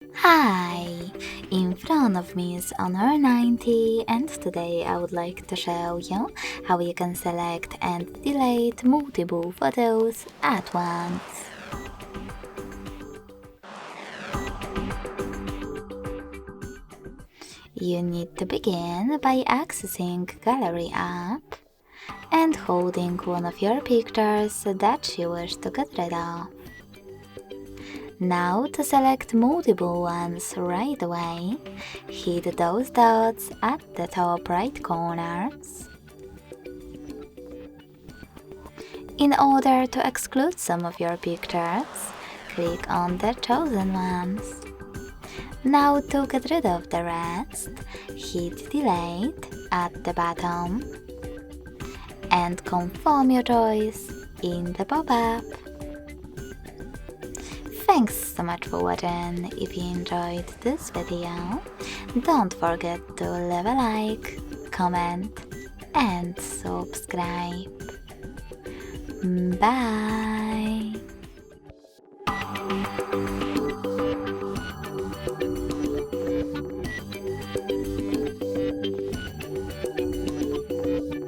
Hi! In front of me is Honor 90 and today I would like to show you how you can select and delete multiple photos at once. You need to begin by accessing Gallery app and holding one of your pictures that you wish to get rid of. Now to select multiple ones right away, hit those dots at the top right corners. In order to exclude some of your pictures, click on the chosen ones. Now to get rid of the rest, hit delete at the bottom and confirm your choice in the pop-up. Thanks so much for watching. If you enjoyed this video, don't forget to leave a like, comment and subscribe. Bye!